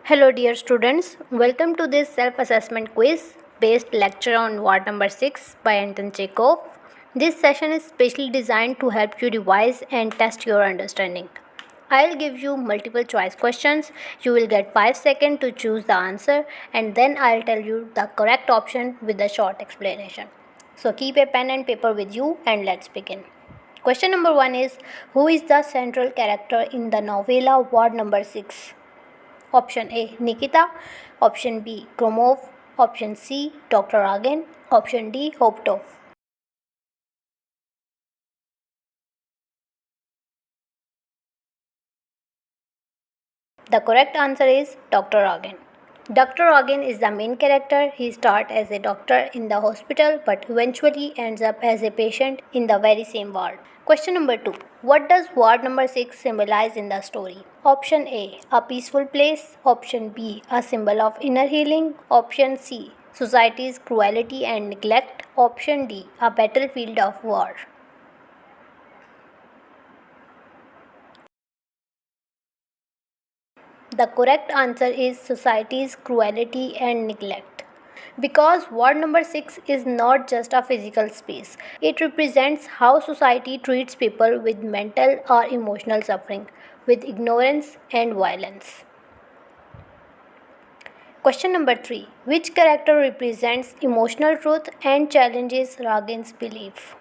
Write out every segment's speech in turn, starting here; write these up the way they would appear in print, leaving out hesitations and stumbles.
Hello, dear students. Welcome to this self assessment quiz based lecture on ward number 6 by Anton Chekhov. This session is specially designed to help you revise and test your understanding. I'll give you multiple choice questions. You will get 5 seconds to choose the answer, and then I'll tell you the correct option with a short explanation. So keep a pen and paper with you and let's begin. Question number 1 is: who is the central character in the novella Ward number 6? Option A, Nikita. Option B, Gromov. Option C, Dr. Agen. Option D, Hoptov. The correct answer is Dr. Agen. Dr. Agen is the main character. He starts as a doctor in the hospital but eventually ends up as a patient in the very same ward. Question number 2. What does ward number 6 symbolize in the story? Option A, a peaceful place. Option B, a symbol of inner healing. Option C, society's cruelty and neglect. Option D, a battlefield of war. The correct answer is society's cruelty and neglect. Because ward number 6 is not just a physical space, it represents how society treats people with mental or emotional suffering, with ignorance and violence. Question number 3. Which character represents emotional truth and challenges Ragin's belief?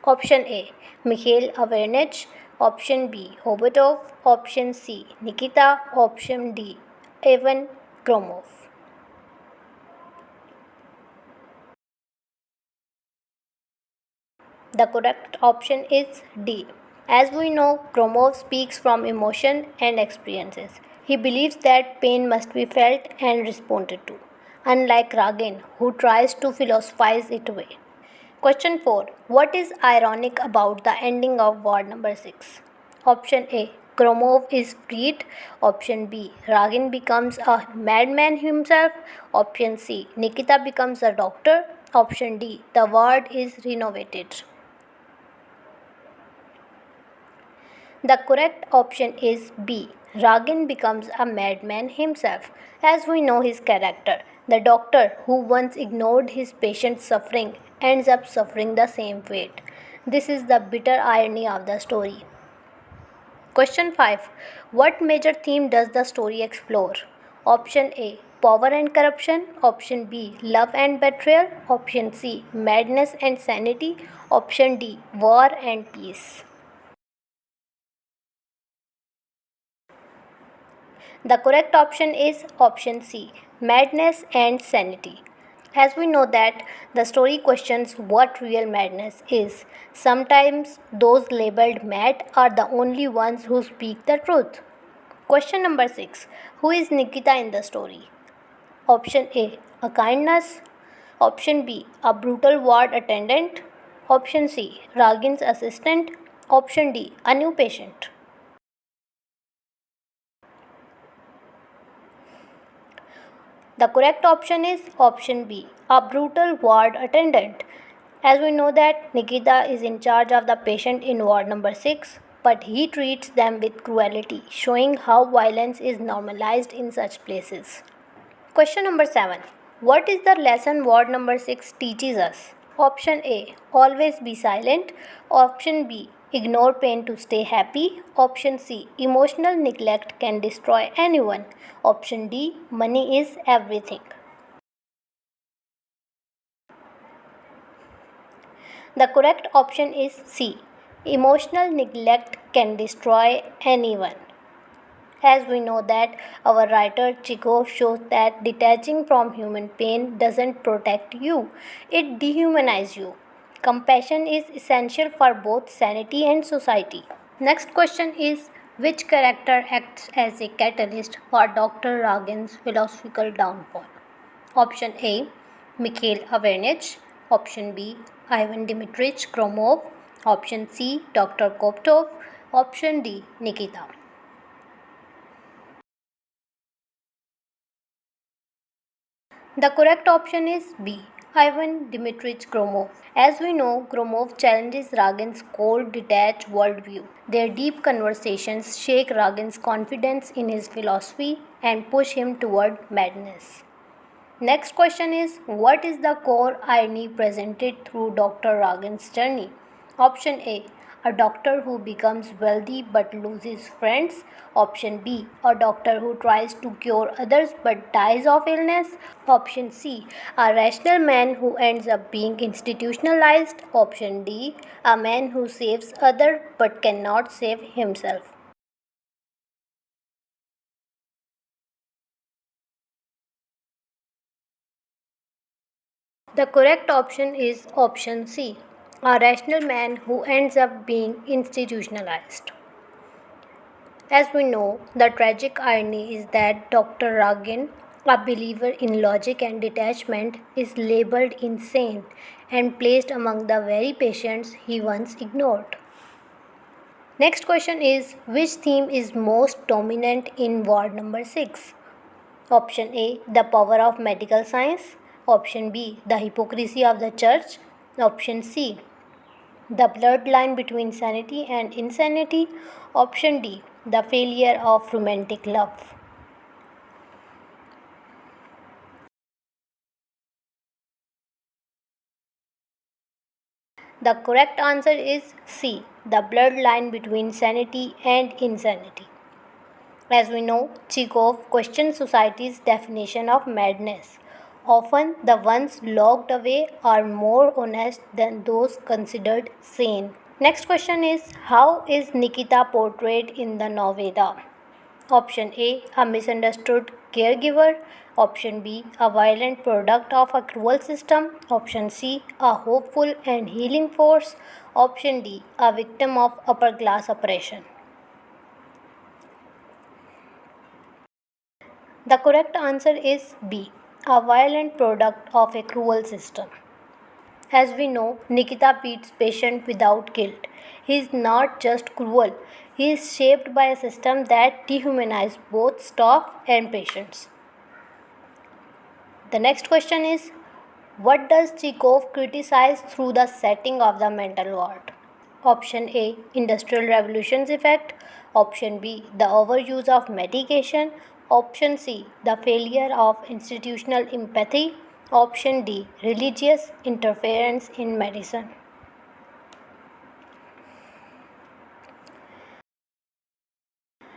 Option A, Mikhail Avernich. Option B, Hobotov. Option C, Nikita. Option D, Ivan Gromov. The correct option is D. As we know, Gromov speaks from emotion and experiences. He believes that pain must be felt and responded to, unlike Ragin, who tries to philosophize it away. Question 4. What is ironic about the ending of ward number 6? Option A, Gromov is freed. Option B, Ragin becomes a madman himself. Option C, Nikita becomes a doctor. Option D, the ward is renovated. The correct option is B. Ragin becomes a madman himself. As we know his character, the doctor who once ignored his patient's suffering ends up suffering the same fate. This is the bitter irony of the story. Question 5. What major theme does the story explore? Option A, power and corruption. Option B, love and betrayal. Option C, madness and sanity. Option D, war and peace. The correct option is option C, madness and sanity. As we know that the story questions what real madness is. Sometimes those labeled mad are the only ones who speak the truth. Question number 6. Who is Nikita in the story? Option A, a kindness. Option B, a brutal ward attendant. Option C, Ragin's assistant. Option D, a new patient. The correct option is option B, a brutal ward attendant. As we know that Nikita is in charge of the patient in ward number 6, but he treats them with cruelty, showing how violence is normalized in such places. Question number 7. What is the lesson ward number 6 teaches us? Option A, always be silent. Option B, ignore pain to stay happy. Option C, emotional neglect can destroy anyone. Option D, money is everything. The correct option is C, emotional neglect can destroy anyone. As we know that our writer Chekhov shows that detaching from human pain doesn't protect you, it dehumanizes you. Compassion is essential for both sanity and society. Next question is: which character acts as a catalyst for Dr. Ragin's philosophical downfall? Option A, Mikhail Avernich. Option B, Ivan Dmitrich Gromov. Option C, Dr. Koptov. Option D, Nikita. The correct option is B, Ivan Dmitrich Gromov. As we know, Gromov challenges Ragin's cold, detached worldview. Their deep conversations shake Ragin's confidence in his philosophy and push him toward madness. Next question is, what is the core irony presented through Dr. Ragin's journey? Option A doctor who becomes wealthy but loses friends. Option B, a doctor who tries to cure others but dies of illness. Option C, a rational man who ends up being institutionalized. Option D, a man who saves others but cannot save himself. The correct option is option C, a rational man who ends up being institutionalized. As we know, the tragic irony is that Dr. Ragin, a believer in logic and detachment, is labeled insane and placed among the very patients he once ignored. Next question is, which theme is most dominant in ward number 6? Option A, the power of medical science. Option B, the hypocrisy of the church. Option C, the blurred line between sanity and insanity. Option D, the failure of romantic love. The correct answer is C, the blurred line between sanity and insanity. As we know, Chekhov questions society's definition of madness. Often, the ones locked away are more honest than those considered sane. Next question is, how is Nikita portrayed in the novella? Option A misunderstood caregiver. Option B, a violent product of a cruel system. Option C, a hopeful and healing force. Option D, a victim of upper class oppression. The correct answer is B, a violent product of a cruel system. As we know, Nikita beats patient without guilt. He is not just cruel, he is shaped by a system that dehumanizes both staff and patients. The next question is, what does Chekhov criticize through the setting of the mental ward? Option A, Industrial Revolution's effect. Option B, the overuse of medication. Option C, the failure of institutional empathy. Option D, religious interference in medicine.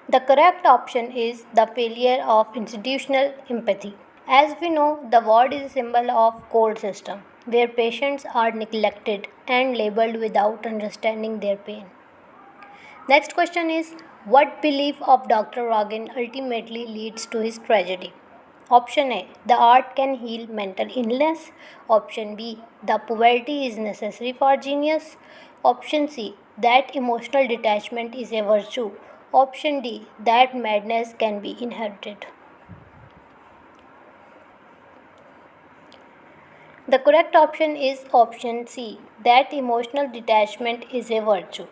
The correct option is the failure of institutional empathy. As we know, the ward is a symbol of cold system, where patients are neglected and labeled without understanding their pain. Next question is, what belief of Dr. Ragin ultimately leads to his tragedy? Option A, the art can heal mental illness. Option B, the poverty is necessary for genius. Option C, that emotional detachment is a virtue. Option D, that madness can be inherited. The correct option is option C, that emotional detachment is a virtue.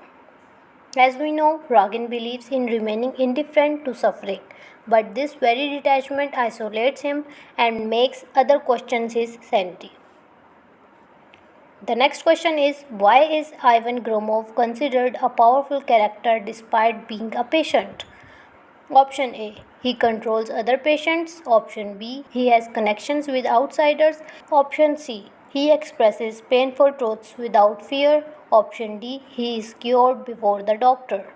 As we know, Ragin believes in remaining indifferent to suffering, but this very detachment isolates him and makes other questions his sanity. The next question is, why is Ivan Gromov considered a powerful character despite being a patient? Option A, he controls other patients. Option B, he has connections with outsiders. Option C, he expresses painful truths without fear. Option D, he is cured before the doctor.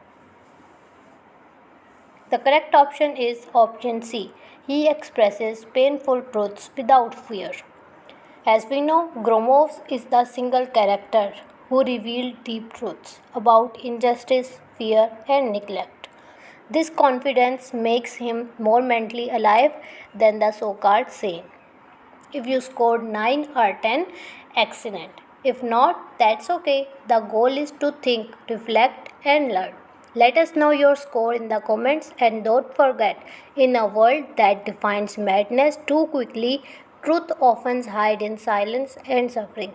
The correct option is option C, he expresses painful truths without fear. As we know, Gromov is the single character who revealed deep truths about injustice, fear, and neglect. This confidence makes him more mentally alive than the so called sane. If you scored 9 or 10, excellent. If not, that's okay. The goal is to think, reflect, and learn. Let us know your score in the comments, and don't forget, in a world that defines madness too quickly, truth often hides in silence and suffering.